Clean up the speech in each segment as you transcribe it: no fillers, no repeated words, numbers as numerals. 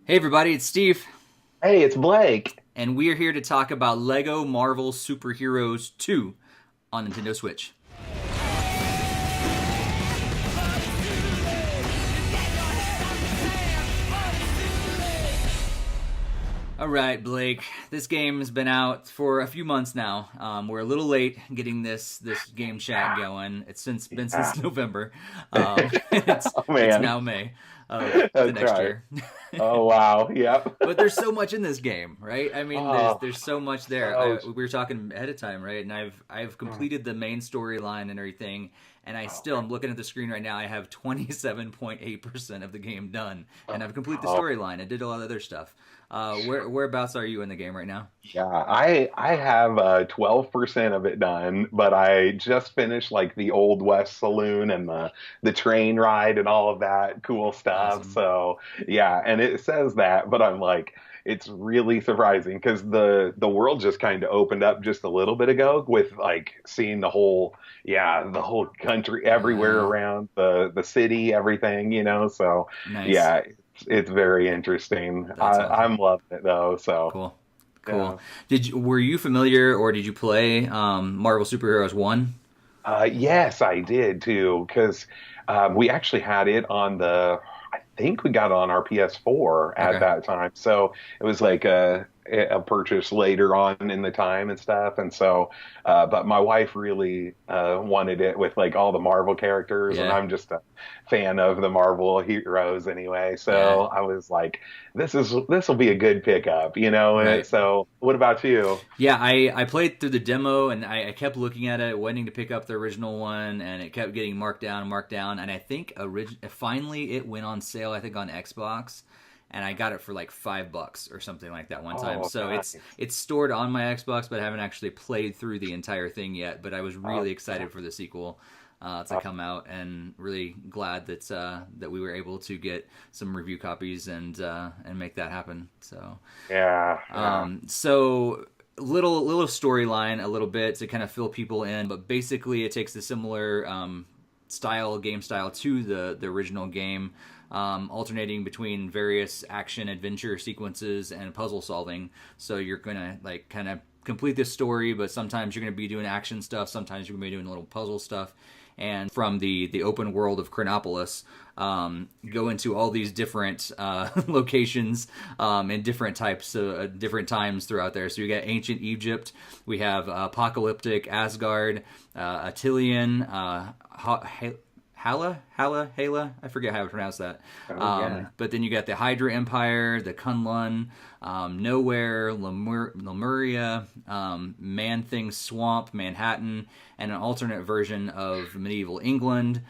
Hey everybody, it's Steve, Hey, it's Blake. and we are here to talk about Lego Marvel Superheroes 2 on Nintendo Switch. All right, Blake. This game has been out for a few months now. We're a little late getting this game chat going. It's been Yeah. since November. It's Oh it's man, now May of the that's next right. year. Oh wow, yep. But there's so much in this game, right? I mean, Oh, there's so much there. so. We were talking ahead of time, right? And I've completed the main storyline and everything, and I Oh, still I'm looking at the screen right now. I have 27.8% of the game done, and I've completed the oh, storyline. I did a lot of other stuff. Whereabouts are you in the game right now? yeah. I have 12% of it done, but I just finished like the Old West Saloon and the train ride and all of that cool stuff. Awesome. So yeah, and it says that, but I'm like, it's really surprising because the world just kind of opened up just a little bit ago with like seeing the whole country everywhere Wow. around the city, everything, So Nice. yeah, it's very interesting. That's awesome. I'm loving it though. So Cool. Cool. yeah. Were you familiar or did you play Marvel Superheroes 1? Yes, I did too, because we actually had it on I think we got it on our PS4 at Okay. that time. So it was like a purchase later on in the time and stuff. And so, but my wife really wanted it with like all the Marvel characters, and Yeah. I'm just a fan of the Marvel heroes anyway. Yeah. So I was like, this will be a good pickup, And Right. so, what about you? Yeah, I played through the demo and I kept looking at it, waiting to pick up the original one, and it kept getting marked down. And I think finally it went on sale. I think on Xbox, and I got it for like $5 or something like that one time. Oh, So nice. it's stored on my Xbox, but I haven't actually played through the entire thing yet. But I was Oh, really excited for the sequel. To oh, come out, and really glad that we were able to get some review copies and make that happen. So yeah, yeah. so little storyline, a little bit to kind of fill people in, but basically it takes a similar game style to the original game, alternating between various action adventure sequences and puzzle solving. So you're gonna like kind of complete this story, but sometimes you're gonna be doing action stuff, sometimes you're gonna be doing a little puzzle stuff, and from the open world of Chronopolis, go into all these different locations and different types of different times throughout there. So you got ancient Egypt, we have apocalyptic Asgard, Attilian, Hala, I forget how to pronounce that. Oh yeah. But then you got the Hydra Empire, the Kunlun, Nowhere, Lemuria, Man Thing Swamp, Manhattan, and an alternate version of medieval England,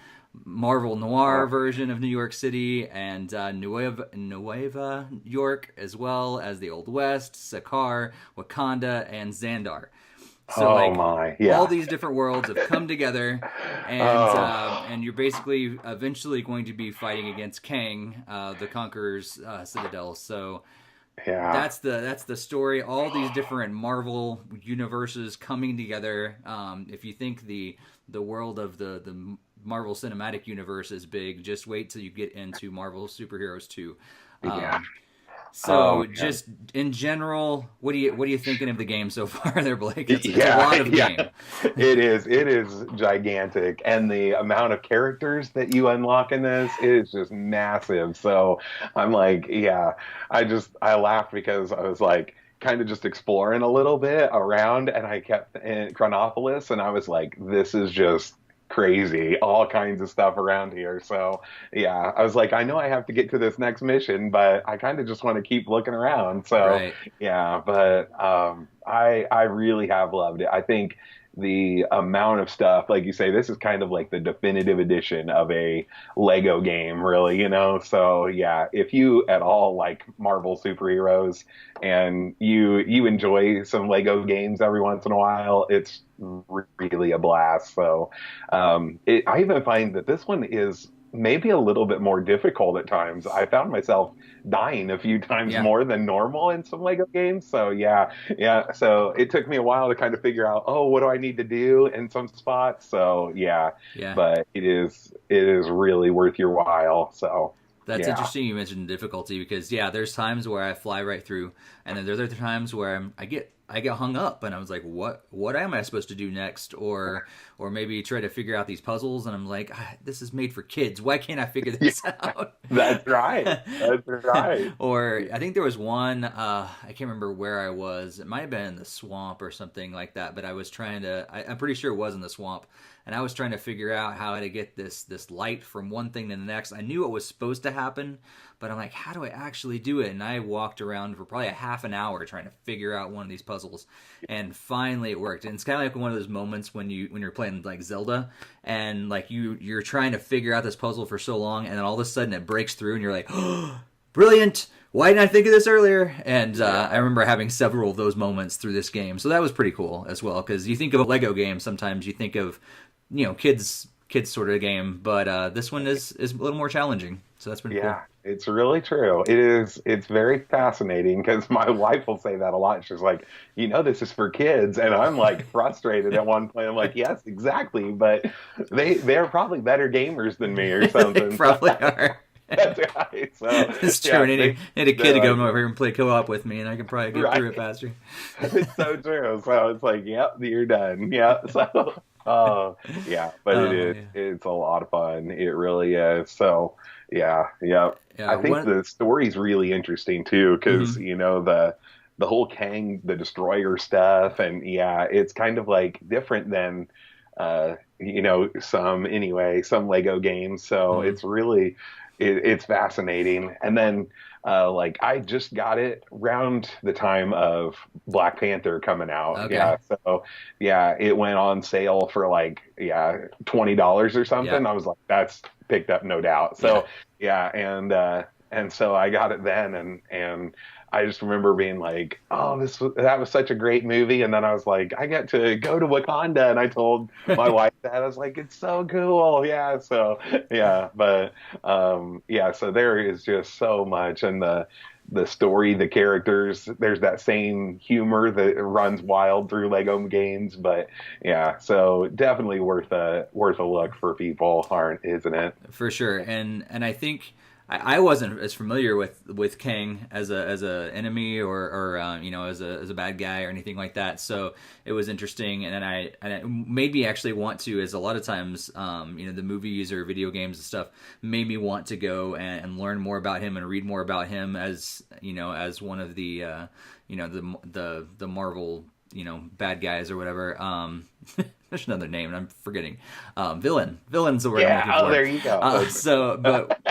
Marvel Noir Oh, version of New York City, and Nueva York, as well as the Old West, Sakaar, Wakanda, and Xandar. So oh like my. all Yeah. these different worlds have come together, and Oh, you're basically eventually going to be fighting against Kang, the Conqueror's citadel. So yeah. that's the story. All these different Marvel universes coming together. If you think the world of the Marvel Cinematic Universe is big, just wait till you get into Marvel Superheroes 2. Yeah. So Oh man. just in general, what are you thinking of the game so far there, Blake? It's a Yeah, lot of yeah. game. It is gigantic. And the amount of characters that you unlock in this is just massive. So I'm like, yeah, I laughed because I was like kind of just exploring a little bit around and I kept in Chronopolis and I was like, this is just crazy. All kinds of stuff around here. So yeah, I was like, I know I have to get to this next mission, but I kind of just want to keep looking around. So Right. yeah, but I really have loved it. I think the amount of stuff, like you say, this is kind of like the definitive edition of a Lego game, really, So yeah, if you at all like Marvel superheroes and you enjoy some Lego games every once in a while, it's really a blast. So I even find that this one is maybe a little bit more difficult at times. I found myself dying a few times Yeah. more than normal in some Lego games. So yeah, yeah. So it took me a while to kind of figure out, oh, what do I need to do in some spots? So yeah, Yeah. but it is really worth your while. So That's Yeah. interesting. You mentioned difficulty because yeah, there's times where I fly right through, and then there's other times where I get hung up, and I was like, what am I supposed to do next? Or maybe try to figure out these puzzles, and I'm like, this is made for kids. Why can't I figure Yeah, this out? that's right. That's right. Or I think there was one. I can't remember where I was. It might have been in the swamp or something like that. But I was trying to. I'm pretty sure it was in the swamp, and I was trying to figure out how to get this light from one thing to the next. I knew it was supposed to happen, but I'm like, how do I actually do it? And I walked around for probably a half an hour trying to figure out one of these puzzles, and finally it worked. And it's kind of like one of those moments when you're playing like Zelda, and like you're trying to figure out this puzzle for so long, and then all of a sudden it breaks through, and you're like, oh, brilliant! Why didn't I think of this earlier? And I remember having several of those moments through this game, so that was pretty cool as well. Because you think of a Lego game, sometimes you think of kids sort of game, but this one is a little more challenging. So that's pretty cool. Yeah, it's really true. It is. It's very fascinating because my wife will say that a lot. She's like, this is for kids, and I'm like frustrated at one point. I'm like, yes, exactly, but they're probably better gamers than me or They something. probably are. That's right. So It's true. yeah, I need a kid they're to come like, over here and play co-op with me, and I can probably get through it right. faster. It's so true. So it's like, yep, you're done. Yeah. So, yeah, but it is. Yeah. It's a lot of fun. It really is. So, yeah, yeah. Yeah. I think the story's really interesting too, because Mhm. the whole Kang the Destroyer stuff, and yeah, it's kind of like different than some Lego games. So Mhm. it's really it's fascinating. And then like I just got it around the time of Black Panther coming out. Okay. Yeah. So yeah, it went on sale for like $20 or Yeah. something. I was like, that's picked up no doubt. Yeah. So yeah, and so I got it then and I just remember being like, "Oh, that was such a great movie." And then I was like, "I get to go to Wakanda," and I told my wife that I was like, "It's so cool." Yeah, so yeah, but yeah, so there is just so much, and the story, the characters, there's that same humor that runs wild through Lego games, but yeah, so definitely worth a look for people, aren't isn't it? For sure. And I think I wasn't as familiar with Kang as a enemy or as a bad guy or anything like that. So it was interesting, and it made me actually want to, as a lot of times the movies or video games and stuff made me want to go and learn more about him and read more about him as one of the the Marvel bad guys or whatever. There's another name, and I'm forgetting. Villain's the word I'm Yeah, looking oh, for. there you go. But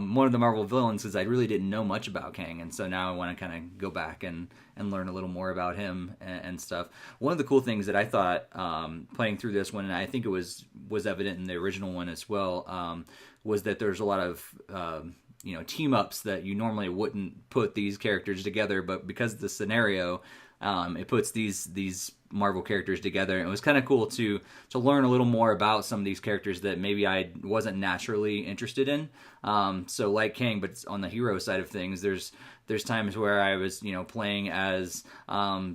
one of the Marvel villains, because I really didn't know much about Kang, and so now I want to kind of go back and learn a little more about him and stuff. One of the cool things that I thought playing through this one, and I think it was evident in the original one as well, was that there's a lot of team ups that you normally wouldn't put these characters together, but because of the scenario, it puts these Marvel characters together. And it was kind of cool to learn a little more about some of these characters that maybe I wasn't naturally interested in. So like Kang, but on the hero side of things, there's times where I was playing as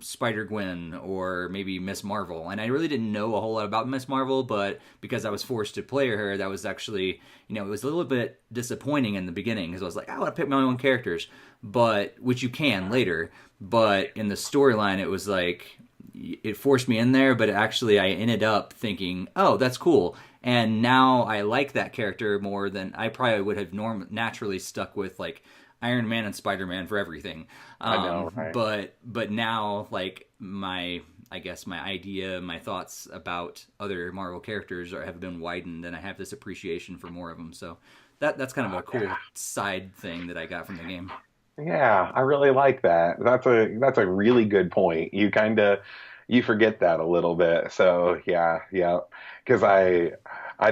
Spider Gwen or maybe Miss Marvel, and I really didn't know a whole lot about Miss Marvel, but because I was forced to play her, that was actually it was a little bit disappointing in the beginning because I was like, I want to pick my own characters, but which you can later, but in the storyline it was like it forced me in there, but actually I ended up thinking, oh, that's cool. And now I like that character more than I probably would have naturally stuck with like Iron Man and Spider-Man for everything. I know, right? But now like my idea, my thoughts about other Marvel characters have been widened, and I have this appreciation for more of them. So that's kind of a cool side thing that I got from the game. Yeah, I really like that. That's a really good point. You forget that a little bit. So yeah, yeah. Because I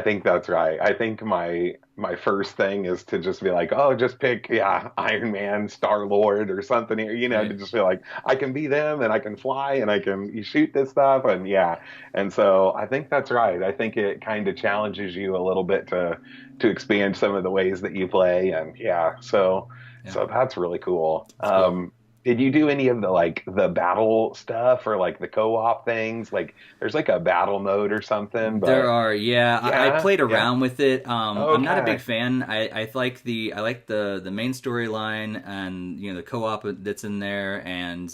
think that's right. I think my first thing is to just be like, oh, just pick Iron Man, Star Lord, or something here. To Right. just feel like I can be them and I can fly and I can you shoot this stuff and yeah. And so I think that's right. I think it kind of challenges you a little bit to expand some of the ways that you play and yeah. So Yeah. so that's really cool. It's cool. Did you do any of the like the battle stuff or like the co-op things? Like there's like a battle mode or something, There but are, yeah. I yeah, played yeah. around with it. I'm not a big Okay. fan. I like the main storyline and the co-op that's in there, and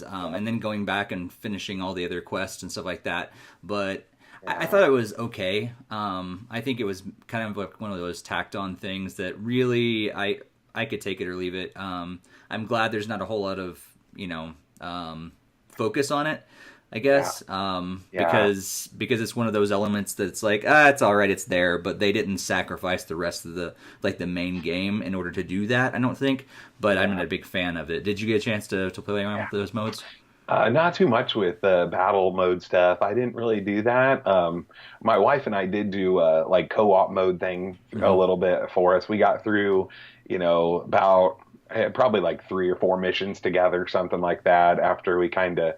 then going back and finishing all the other quests and stuff like that. But I Yeah. thought it was okay. I think it was kind of like one of those tacked on things that really I could take it or leave it. I'm glad there's not a whole lot of focus on it. I Yeah. guess Yeah. because it's one of those elements that's like it's all right, it's there, but they didn't sacrifice the rest of the main game in order to do that. I don't think, but I'm Yeah. not a big fan of it. Did you get a chance to play around Yeah. with those modes? Not too much with the battle mode stuff. I didn't really do that. My wife and I did do like co-op mode thing a Hmm. little bit for us. We got through, about probably like 3 or 4 missions together, something like that, after we kind of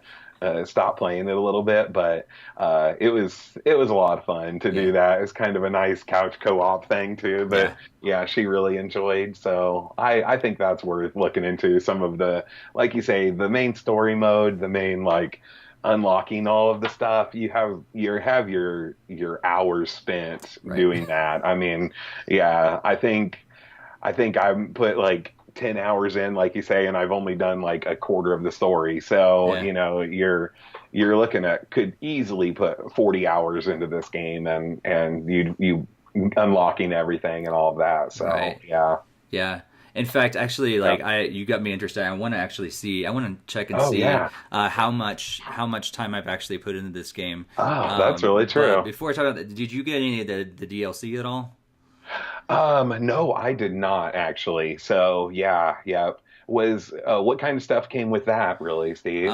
stopped playing it a little bit. But it was a lot of fun to Yeah, do that. It's kind of a nice couch co-op thing too. yeah, But yeah, she really enjoyed. So I think that's worth looking into some of the, like you say, the main story mode, the main like unlocking all of the stuff. You have your hours spent right. doing that. I mean, yeah, I think I'm put like 10 hours in, like you say, and I've only done like a quarter of the story. So, Yeah, you're looking at could easily put 40 hours into this game and you unlocking everything and all of that. So, right. yeah. Yeah. In fact, actually, Yeah. like you got me interested. I want to actually see. I want to check and Oh, see yeah. how much time I've actually put into this game. Oh, that's really But true. before I talk about that, did you get any of the DLC at all? No, I did not actually. So, yeah, yeah. Was what kind of stuff came with that, really, Steve?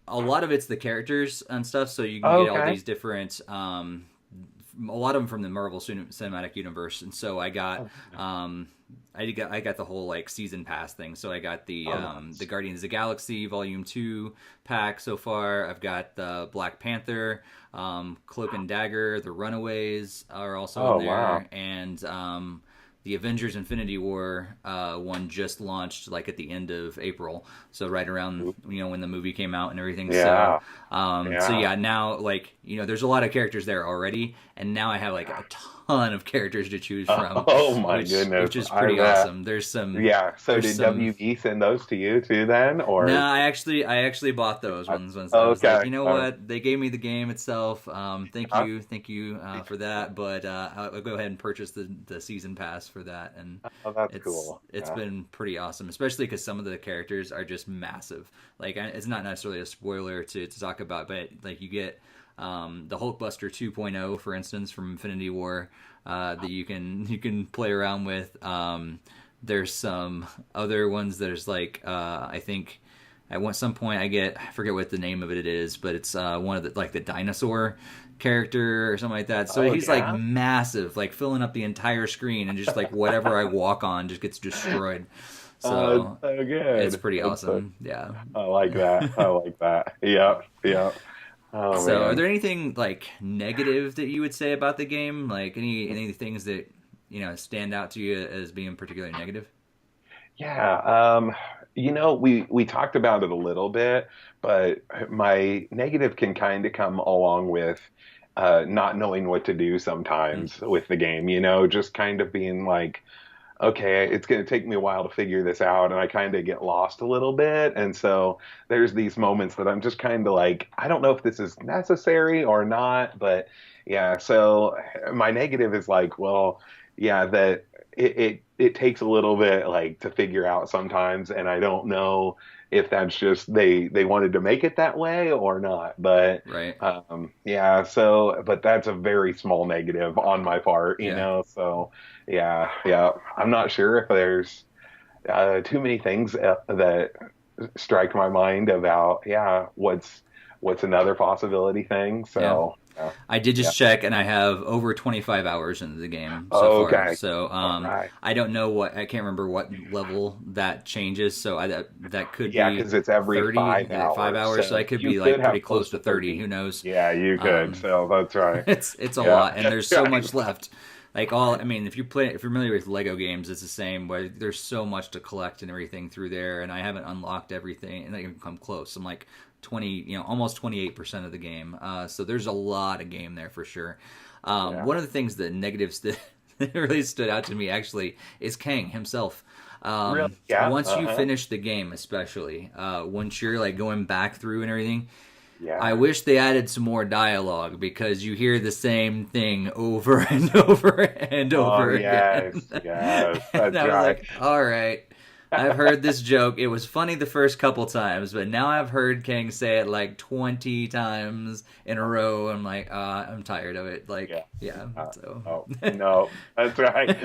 A lot of it's the characters and stuff, so you can get all Okay. these different. A lot of them from the Marvel Cinematic Universe, and so Oh, I got the whole like season pass thing. So I got the oh, the nice. Guardians of the Galaxy Volume 2 pack so far. I've got the Black Panther, Cloak and Dagger, the Runaways are also in Oh, wow. there, and the Avengers Infinity War one just launched like at the end of April, so right around when the movie came out and everything. So Yeah, yeah. yeah, now like there's a lot of characters there already, and now I have like a ton of characters to choose from, Oh my which goodness, is I pretty bet. awesome. Yeah. So There's did some WB send those to you too then, no, or? I actually bought those ones. Once I was like, Okay. you know what? They gave me the game itself. Yeah. Thank you for that. But I'll go ahead and purchase the season pass for that, and Oh, that's it's cool. it's Yeah. been pretty awesome, especially because some of the characters are just massive. Like it's not necessarily a spoiler to talk about, but like you get the Hulkbuster 2.0, for instance, from Infinity War that you can play around with. There's some other ones. There's like I think at some point I forget what the name of it is, but it's one of the like the dinosaur character or something like that. So Oh he's like yeah. massive, like filling up the entire screen, and just like whatever I walk on just gets destroyed. Oh, it's So so it's good. pretty It's so, awesome. Yeah. I like that. I like that. Yep. Yep. Oh So, are man. there anything like negative that you would say about the game? Like any things that stand out to you as being particularly negative? Yeah. We talked about it a little bit, but my negative can kind of come along with not knowing what to do Mm, sometimes with the game, just kind of being like, okay, it's going to take me a while to figure this out. And I kind of get lost a little bit. And so there's these moments that I'm just kind of like, I don't know if this is necessary or not. But yeah, so my negative is like, well, yeah, that it takes a little bit like to figure out sometimes. And I don't know if that's just they wanted to make it that way or not. But right. yeah, so, but that's a very small negative on my part, Yeah. so. Yeah, yeah. I'm not sure if there's too many things that strike my mind about, yeah, what's another possibility thing. Yeah. So, yeah, I did yeah. just check, and I have over 25 hours into the game so far. Okay. So All right. I don't know I can't remember what level that changes. So that could Yeah, be because it's every 30, five yeah, five hours. hours. So I So could you be could like pretty have close close to to 30. 30. Who knows? Yeah, you could. Um, So that's right. it's a Yeah, lot, and that's there's so right. much left. Like all, I mean, if you're familiar with Lego games, it's the same. Where there's so much to collect and everything through there, and I haven't unlocked everything, and I even come close. I'm like 20, almost 28% of the game. So there's a lot of game there for sure. Yeah. One of the things, the negatives that really stood out to me actually is Kang himself. Really? Yeah. Once you Uh-huh. finish the game, especially once you're like going back through and everything, I Yeah. wish they added some more dialogue because you hear the same thing over and over and Oh, over yes. again. Yes. And That's I was right. like, all right, I've heard this joke. It was funny the first couple times, but now I've heard Kang say it like 20 times in a row. I'm like, I'm tired of it. Yeah. Like, yeah, so. Oh, no. That's right.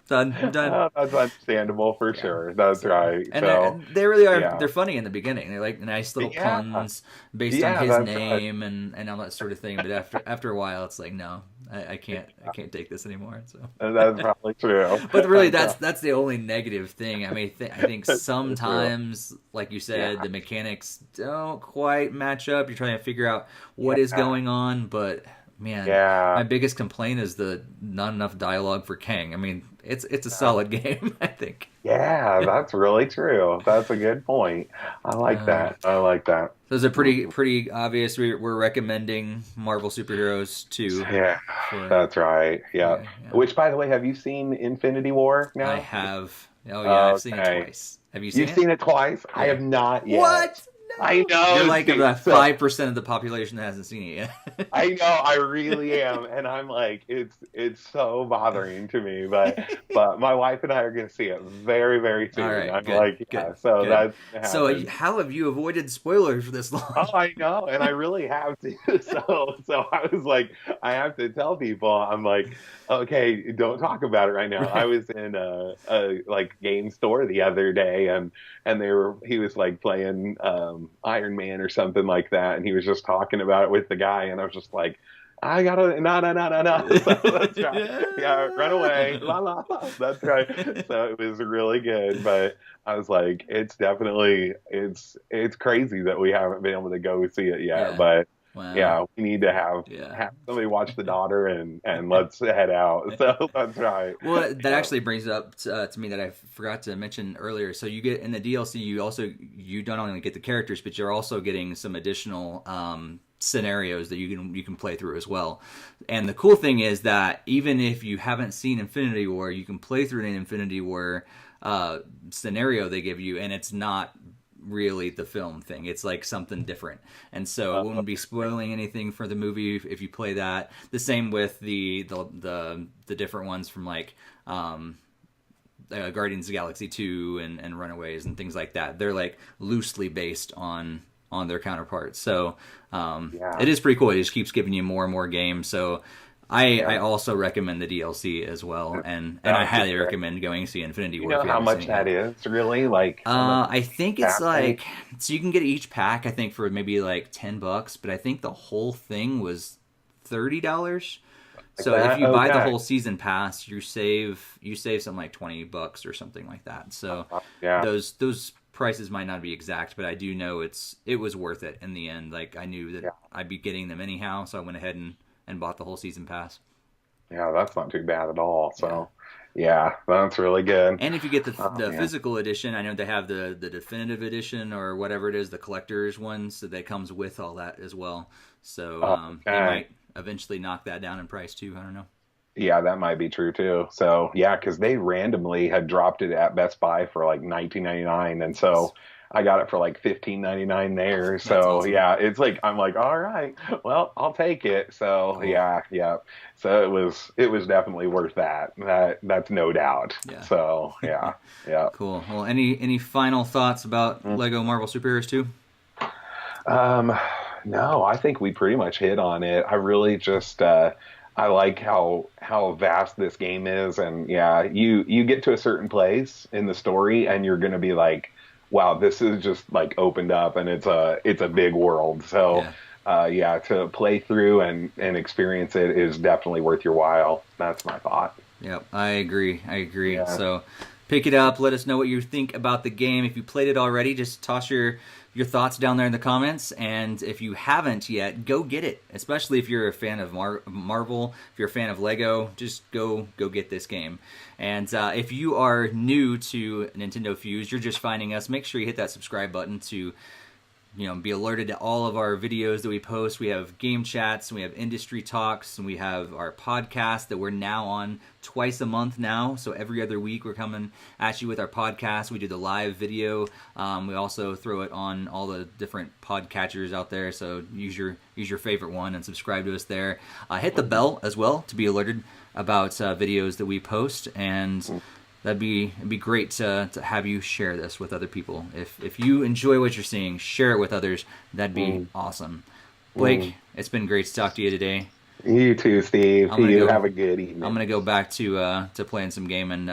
Done, done. Oh, that's understandable for Yeah. sure. That's So, right. and So, they really are. yeah. They're funny in the beginning. They're like nice little Yeah. puns based on Yeah, his that's right. name and all that sort of thing. But after a while, it's like no, I can't take this anymore. So, That's probably true. but really, That's that's the only negative thing. I mean, I think true. sometimes, like you said, Yeah. the mechanics don't quite match up. You're trying to figure out what is Yeah. going on, but man, Yeah. my biggest complaint is the not enough dialogue for Kang. I mean, it's a solid game, I think. Yeah, that's really true. That's a good point. I like Uh, that. I like that. those are pretty obvious. We're recommending Marvel superheroes too Yeah, for that's right. Yeah. yeah. Which, by the way, have you seen Infinity War I now? have. Oh yeah, I've seen it Okay. twice. Have you seen You've it? seen it twice? I Yeah. have not What? yet. I No. You're know. like See, about so 5% of the population that hasn't seen it I know I really am, and I'm like, it's so bothering to me, but my wife and I are going to see it very, very All soon. right, I'm good, like, yeah, good, so good. that's gonna So, happen. how have you avoided spoilers for this long? Oh, I know, and I really have to. So I was like, I have to tell people. I'm like, okay, don't talk about it right now. I Right. was in a like game store the other day, and he was like playing Iron Man or something like that, and he was just talking about it with the guy, and I was just like. I gotta no no no no no. So that's right. Yeah, run away. La la la. That's right. So it was really good, but I was like, it's definitely it's crazy that we haven't been able to go see it yet. Yeah. But Wow. yeah, we need to Yeah. have somebody watch the daughter and let's head out. So that's right. Well, that So actually brings up to me that I forgot to mention earlier. So you get in the DLC, you don't only get the characters, but you're also getting some additional scenarios that you can play through as well. And the cool thing is that even if you haven't seen Infinity War, you can play through an Infinity War scenario they give you, and it's not really the film thing. It's like something different, and so it uh, wouldn't be spoiling anything for the movie if you play that. The same with the different ones from like Guardians of the Galaxy 2 and Runaways and things like that. They're like loosely based on their counterparts. So yeah, it is pretty cool. It just keeps giving you more and more games. So I yeah. also recommend the DLC as well, and I Sounds highly good. recommend going to see Infinity You War if know you how haven't seen much it yet. that is, really? Like how much I think it's that thing? like so you can get each pack. I think for maybe like $10, but I think the whole thing was $30. Like So if that? you buy the Okay. whole season pass, you save something like $20 or something like that. So Yeah. those prices might not be exact, but I do know it was worth it in the end. Like I knew that Yeah. I'd be getting them anyhow, so I went ahead and bought the whole season pass. Yeah, that's not too bad at all. Yeah. So, yeah, that's really good. And if you get the Oh the man. physical edition, I know they have the definitive edition or whatever it is, the collector's one, so that comes with all that as well. So Oh, they okay. might eventually knock that down in price too. I don't know. Yeah, that might be true too. So, yeah, because they randomly had dropped it at Best Buy for like 19.99, and Nice. so I got it for like 15.99 there. That's So, awesome. yeah, it's like I'm like, all right, well, I'll take it. So, Cool. yeah, yeah. So it was definitely worth that. That's no doubt. Yeah. So, yeah, yeah. Cool. Well, any final thoughts about Mm. Lego Marvel Superheroes 2? Um, no, I think we pretty much hit on it. I really just I like how vast this game is, and yeah, you get to a certain place in the story, and you're gonna be like, wow, this is just like opened up, and it's a big world. So Yeah. yeah, to play through and experience it is definitely worth your while. That's my thought. Yep. I agree. Yeah. So Pick it up. Let us know what you think about the game. If you played it already, just toss your thoughts down there in the comments. And if you haven't yet, go get it. Especially if you're a fan of Marvel, if you're a fan of Lego, just go get this game. And if you are new to Nintendo Fuse, you're just finding us, make sure you hit that subscribe button to be alerted to all of our videos that we post. We have game chats, and we have industry talks, and we have our podcast that we're now on twice a month now. So every other week we're coming at you with our podcast. We do the live video. We also throw it on all the different podcatchers out there. So use your favorite one and subscribe to us there. Hit the bell as well to be alerted about videos that we post, and it'd be great to have you share this with other people. If you enjoy what you're seeing, share it with others. That'd be awesome. Blake, it's been great to talk to you today. You too, Steve. Have a good evening. I'm gonna go back to playing some game and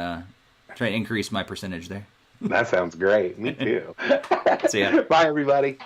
try to increase my percentage there. That sounds great. Me too. See ya. Bye, everybody.